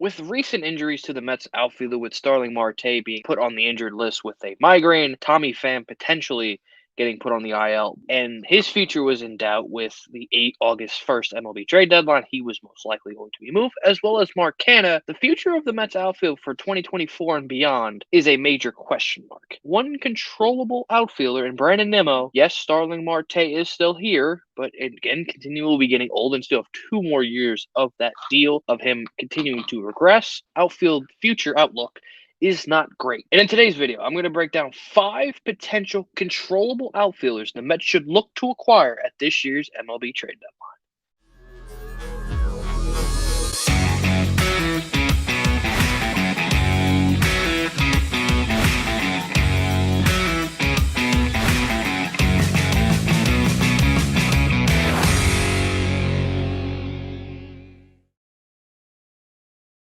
With recent injuries to the Mets outfielder, with Starling Marte being put on the injured list with a migraine, Tommy Pham potentially getting put on the IL, and his future was in doubt with the August 1st MLB trade deadline. He was most likely going to be moved, as well as Mark Canha. The future of the Mets outfield for 2024 and beyond is a major question mark. One controllable outfielder in Brandon Nimmo. Yes, Starling Marte is still here, but again, continually be getting old and still have 2 more years of that deal of him continuing to regress. Outfield future outlook is not great. And in today's video, I'm going to break down 5 potential controllable outfielders the Mets should look to acquire at this year's MLB trade deadline.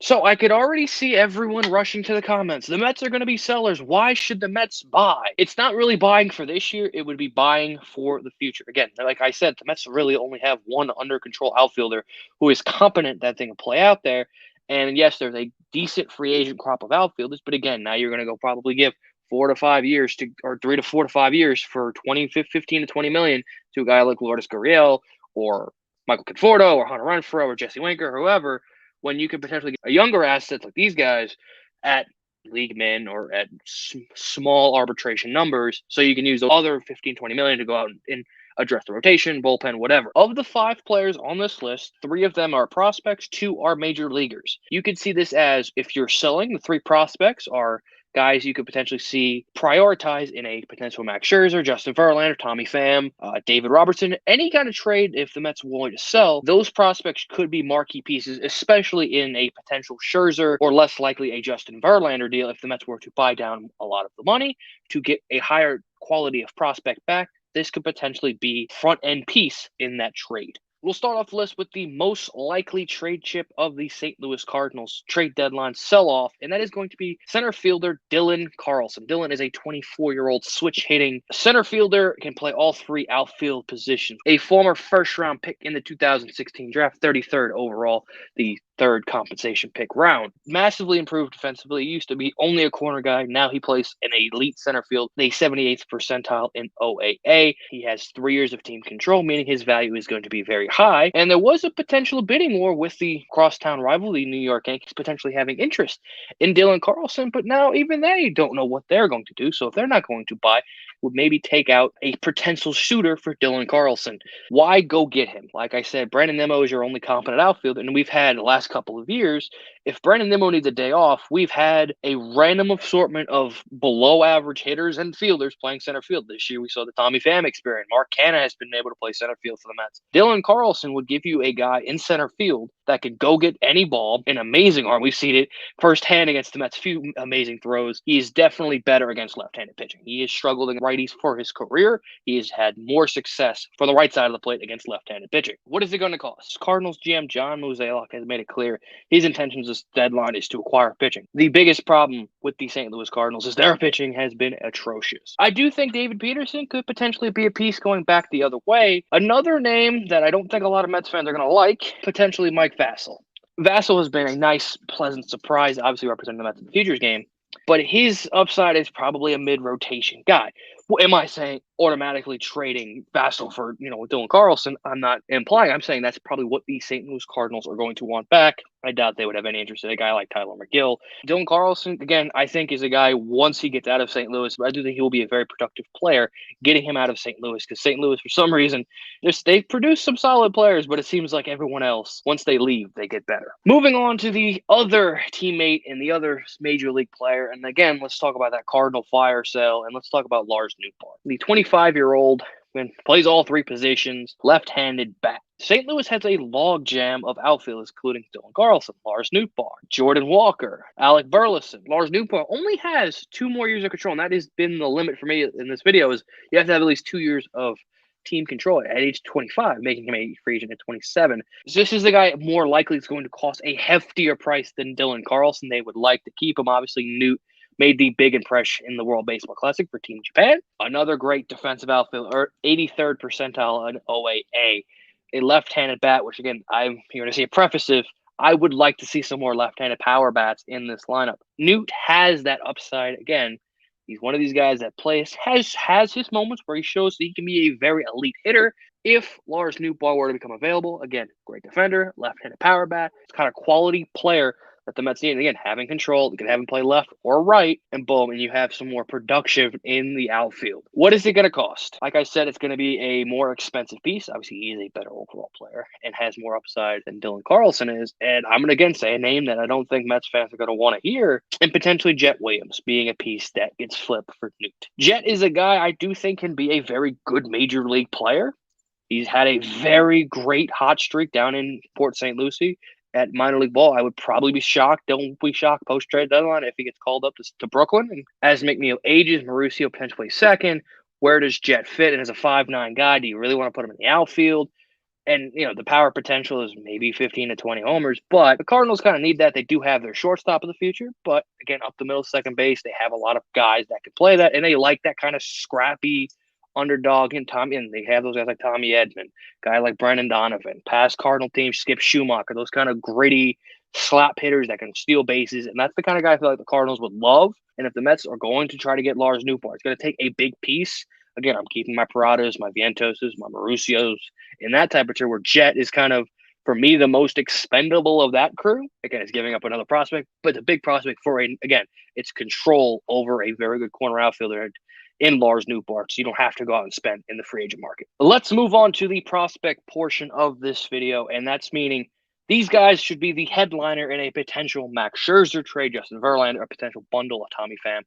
So I could already see everyone rushing to the comments. The Mets are going to be sellers. Why should the Mets buy? It's not really buying for this year. It would be buying for the future. Again, like I said, the Mets really only have one under control outfielder who is competent that they can play out there. And yes, there's a decent free agent crop of outfielders. But again, now you're going to go probably give 4 to 5 years to, or 3 to 4 to 5 years for 15 to 20 million to a guy like Lourdes Gurriel or Michael Conforto or Hunter Renfroe or Jesse Winker or whoever, when you could potentially get a younger assets like these guys at league min or at small arbitration numbers, so you can use the other 15, 20 million to go out and address the rotation, bullpen, whatever. Of the 5 players on this list, 3 of them are prospects, 2 are major leaguers. You could see this as, if you're selling, the 3 prospects are guys you could potentially see prioritize in a potential Max Scherzer, Justin Verlander, Tommy Pham, David Robertson, any kind of trade. If the Mets are willing to sell, those prospects could be marquee pieces, especially in a potential Scherzer or less likely a Justin Verlander deal if the Mets were to buy down a lot of the money to get a higher quality of prospect back. This could potentially be front-end piece in that trade. We'll start off the list with the most likely trade chip of the St. Louis Cardinals trade deadline sell-off, and that is going to be center fielder Dylan Carlson. Dylan is a 24-year-old switch-hitting center fielder, can play all 3 outfield positions. A former first-round pick in the 2016 draft, 33rd overall, the 3rd compensation pick round. Massively improved defensively. He used to be only a corner guy. Now he plays an elite center field, the 78th percentile in OAA. He has 3 years of team control, meaning his value is going to be very high. And there was a potential bidding war with the crosstown rival, the New York Yankees, potentially having interest in Dylan Carlson. But now even they don't know what they're going to do. So if they're not going to buy, would maybe take out a potential suitor for Dylan Carlson. Why go get him? Like I said, Brandon Nimmo is your only competent outfielder, and we've had the last couple of years, if Brandon Nimmo needs a day off, we've had a random assortment of below average hitters and fielders playing center field. This year we saw the Tommy Pham experiment. Mark Canha has been able to play center field for the Mets. Dylan Carlson would give you a guy in center field that could go get any ball, an amazing arm. We've seen it firsthand against the Mets' few amazing throws. He is definitely better against left-handed pitching. He has struggled against righties for his career. He has had more success for the right side of the plate against left-handed pitching. What is it going to cost? Cardinals GM John Mozeliak has made it clear his intentions this deadline is to acquire pitching. The biggest problem with the St. Louis Cardinals is their pitching has been atrocious. I do think David Peterson could potentially be a piece going back the other way. Another name that I don't think a lot of Mets fans are going to like, potentially Mike Vasil. Vasil has been a nice, pleasant surprise, obviously representing the Mets in the futures game, but his upside is probably a mid-rotation guy. Well, am I saying automatically trading Vasil for, with Dylan Carlson? I'm not implying. I'm saying that's probably what the St. Louis Cardinals are going to want back. I doubt they would have any interest in a guy like Tyler McGill. Dylan Carlson, again, I think is a guy, once he gets out of St. Louis, I do think he will be a very productive player getting him out of St. Louis, because St. Louis, for some reason, they've produced some solid players, but it seems like everyone else, once they leave, they get better. Moving on to the other teammate and the other major league player, and again, let's talk about that Cardinal fire sale, and let's talk about Lars Nootbaar. The 25-year-old plays all 3 positions, left-handed bat. St. Louis has a logjam of outfielders, including Dylan Carlson, Lars Nootbaar, Jordan Walker, Alec Burleson. Lars Nootbaar only has 2 more years of control, and that has been the limit for me in this video, is you have to have at least 2 years of team control at age 25, making him a free agent at 27. So this is the guy more likely is going to cost a heftier price than Dylan Carlson. They would like to keep him. Obviously, Noot made the big impression in the World Baseball Classic for Team Japan. Another great defensive outfielder, 83rd percentile in OAA. A left-handed bat, which again, I'm here to say a preface of, I would like to see some more left-handed power bats in this lineup. Noot has that upside again. He's one of these guys that has his moments where he shows that he can be a very elite hitter. If Lars Nootbaar were to become available, again, great defender, left-handed power bat, it's kind of quality player that the Mets need. And again, having control, you can have him play left or right, and boom, and you have some more production in the outfield. What is it going to cost? Like I said, it's going to be a more expensive piece. Obviously, he is a better overall player and has more upside than Dylan Carlson is. And I'm going to again say a name that I don't think Mets fans are going to want to hear, and potentially Jet Williams being a piece that gets flipped for Noot. Jet is a guy I do think can be a very good major league player. He's had a very great hot streak down in Port St. Lucie at minor league ball. I would probably be shocked. Don't be shocked post-trade deadline if he gets called up to Brooklyn. And as McNeil ages, Mauricio potentially second. Where does Jet fit? And as a 5'9" guy, do you really want to put him in the outfield? And, the power potential is maybe 15 to 20 homers. But the Cardinals kind of need that. They do have their shortstop of the future. But, again, up the middle, second base, they have a lot of guys that can play that. And they like that kind of scrappy underdog and Tommy, and they have those guys like Tommy Edman, guy like Brendan Donovan, past Cardinal teams, Skip Schumacher, those kind of gritty slap hitters that can steal bases, and that's the kind of guy I feel like the Cardinals would love. And if the Mets are going to try to get Lars Nootbaar, it's going to take a big piece. Again, I'm keeping my Paradas, my Vientoses, my Mauricios in that type of tier where Jet is kind of, for me, the most expendable of that crew. Again, it's giving up another prospect, but it's a big prospect again, it's control over a very good corner outfielder in Lars Nootbaar, so you don't have to go out and spend in the free agent market. Let's move on to the prospect portion of this video, and that's meaning these guys should be the headliner in a potential Max Scherzer trade, Justin Verlander, a potential bundle of Tommy Pham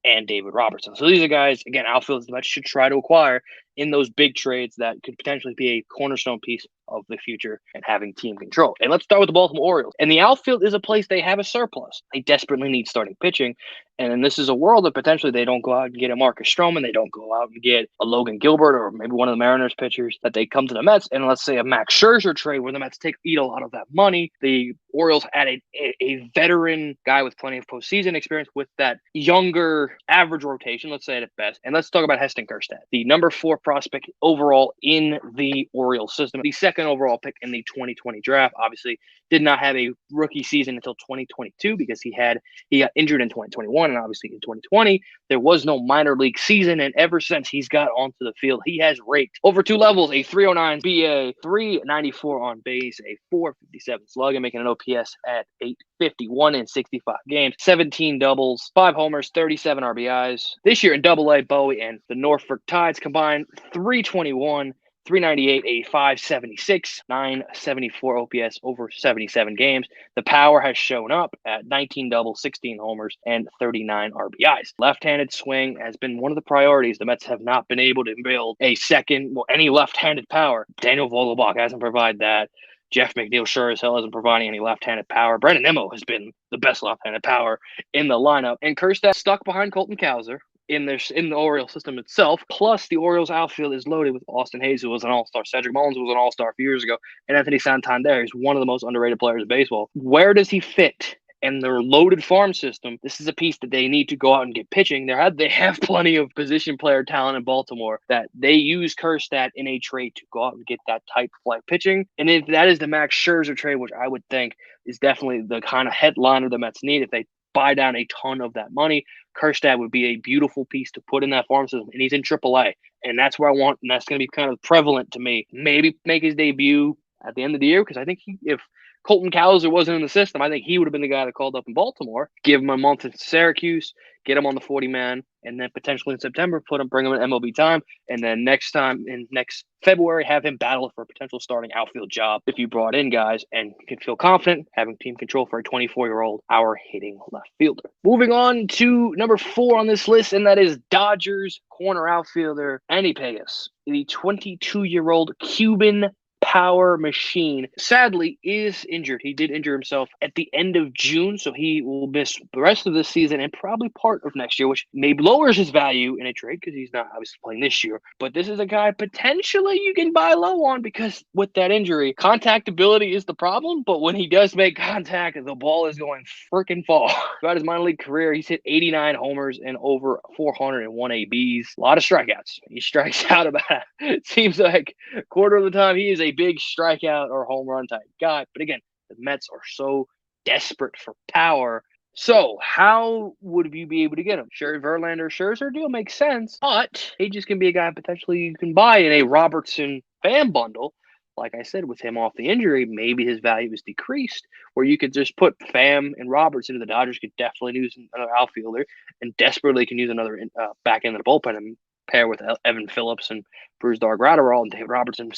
and David Robertson. So these are guys, again, outfield the Mets should try to acquire in those big trades that could potentially be a cornerstone piece of the future and having team control. And let's start with the Baltimore Orioles. And the outfield is a place they have a surplus. They desperately need starting pitching. And this is a world that potentially they don't go out and get a Marcus Stroman. They don't go out and get a Logan Gilbert or maybe one of the Mariners pitchers, that they come to the Mets. And let's say a Max Scherzer trade where the Mets eat a lot of that money. The Orioles added a veteran guy with plenty of postseason experience with that younger average rotation, let's say it at best. And let's talk about Heston Kjerstad, the number 4 prospect overall in the Orioles system, the second overall pick in the 2020 draft. Obviously, did not have a rookie season until 2022 because he got injured in 2021, and obviously in 2020 there was no minor league season. And ever since he's got onto the field, he has raked over 2 levels: a 309 BA, 394 on base, a 457 slug, and making an OPS at 851 in 65 games, 17 doubles, 5 homers, 37 RBIs. This year in Double-A, Bowie and the Norfolk Tides combined 321, 398, a 576, 974 OPS over 77 games. The power has shown up at 19 doubles, 16 homers, and 39 RBIs. Left-handed swing has been one of the priorities. The Mets have not been able to build any left-handed power. Daniel Vogelbach hasn't provided that. Jeff McNeil sure as hell isn't providing any left-handed power. Brandon Nimmo has been the best left-handed power in the lineup. And Kjerstad stuck behind Colton Cowser in the Orioles system itself. Plus, the Orioles outfield is loaded with Austin Hayes, who was an all-star. Cedric Mullins was an all-star a few years ago. And Anthony Santander is one of the most underrated players in baseball. Where does he fit in their loaded farm system? This is a piece that they need to go out and get pitching. They have plenty of position player talent in Baltimore that they use Kjerstad in a trade to go out and get that type flight pitching. And if that is the Max Scherzer trade, which I would think is definitely the kind of headliner the Mets need, if they buy down a ton of that money, Kjerstad would be a beautiful piece to put in that farm system. And he's in AAA. And that's where I want, and that's going to be kind of prevalent to me. Maybe make his debut at the end of the year, because I think if Colton Cowser wasn't in the system, I think he would have been the guy that called up in Baltimore, give him a month in Syracuse, get him on the 40-man, and then potentially in September bring him in MLB time, and then next February have him battle for a potential starting outfield job if you brought in guys and can feel confident having team control for a 24-year-old hour-hitting left fielder. Moving on to number 4 on this list, and that is Dodgers corner outfielder Andy Pegas, the 22-year-old Cuban power machine, sadly is injured. He did injure himself at the end of June, so he will miss the rest of this season and probably part of next year, which maybe lowers his value in a trade because he's not obviously playing this year. But this is a guy potentially you can buy low on, because with that injury, contactability is the problem, but when he does make contact, the ball is going freaking far. Throughout his minor league career, he's hit 89 homers and over 401 ABs. A lot of strikeouts. He strikes out about, it seems like, a quarter of the time. He is a big strikeout or home run type guy. But again, The Mets are so desperate for power. So how would you be able to get him? Sure, Verlander, Scherzer deal makes sense, but he just can be a guy potentially you can buy in a Robertson fan bundle. Like I said, with him off the injury, maybe his value is decreased. Where you could just put Pham and Robertson, and the Dodgers could definitely use another outfielder, and desperately can use another back end of the bullpen and pair with Evan Phillips and Bruce Dark-Gratterall, and David Robertson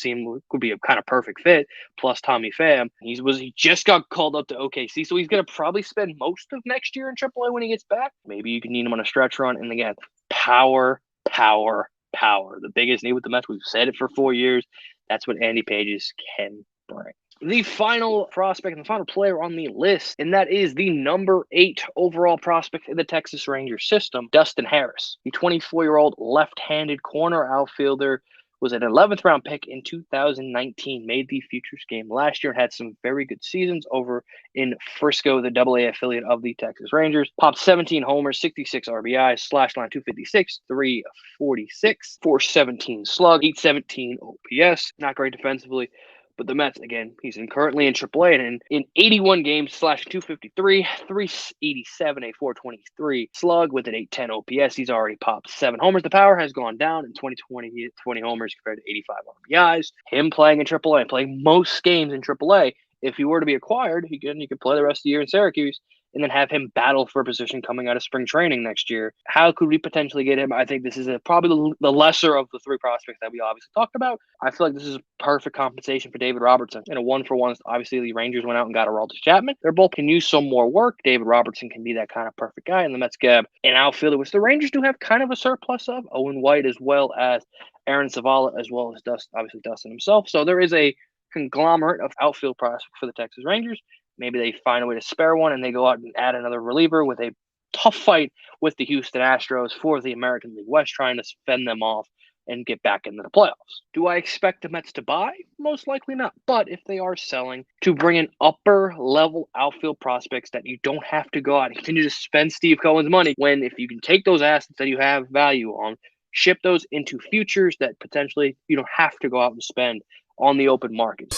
could be a kind of perfect fit. Plus Tommy Pham, he just got called up to OKC, so he's going to probably spend most of next year in AAA when he gets back. Maybe you can need him on a stretch run, and again, power. The biggest need with the Mets. We've said it for 4 years. That's what Andy Pages can bring. The final prospect and the final player on the list, and that is the number 8 overall prospect in the Texas Rangers system, Dustin Harris. The 24-year-old left-handed corner outfielder was an 11th round pick in 2019, made the Futures game last year, and had some very good seasons over in Frisco, the AA affiliate of the Texas Rangers. Popped 17 homers, 66 RBIs, slash line 256, 346, 417 slug, 817 OPS. Not great defensively. But the Mets, again, he's currently in AAA, and in 81 games, slash 253, 387, a 423 slug with an 810 OPS. He's already popped 7 homers. The power has gone down in 2020. He hit 20 homers compared to 85 RBIs. Him playing in AAA, playing most games in AAA. If he were to be acquired, he could play the rest of the year in Syracuse and then have him battle for a position coming out of spring training next year. How could we potentially get him? I think this is probably the lesser of the 3 prospects that we obviously talked about. I feel like this is perfect compensation for David Robertson. And a 1-for-1, obviously the Rangers went out and got Aroldis Chapman. They both can use some more work. David Robertson can be that kind of perfect guy. And the Mets get an outfielder, which the Rangers do have kind of a surplus of. Owen White, as well as Aaron Zavala, as well as Dustin himself. So there is a conglomerate of outfield prospects for the Texas Rangers. Maybe they find a way to spare one and they go out and add another reliever with a tough fight with the Houston Astros for the American League West, trying to fend them off and get back into the playoffs. Do I expect the Mets to buy? Most likely not. But if they are selling, to bring in upper-level outfield prospects that you don't have to go out and continue to spend Steve Cohen's money, when if you can take those assets that you have value on, ship those into futures that potentially you don't have to go out and spend on the open market.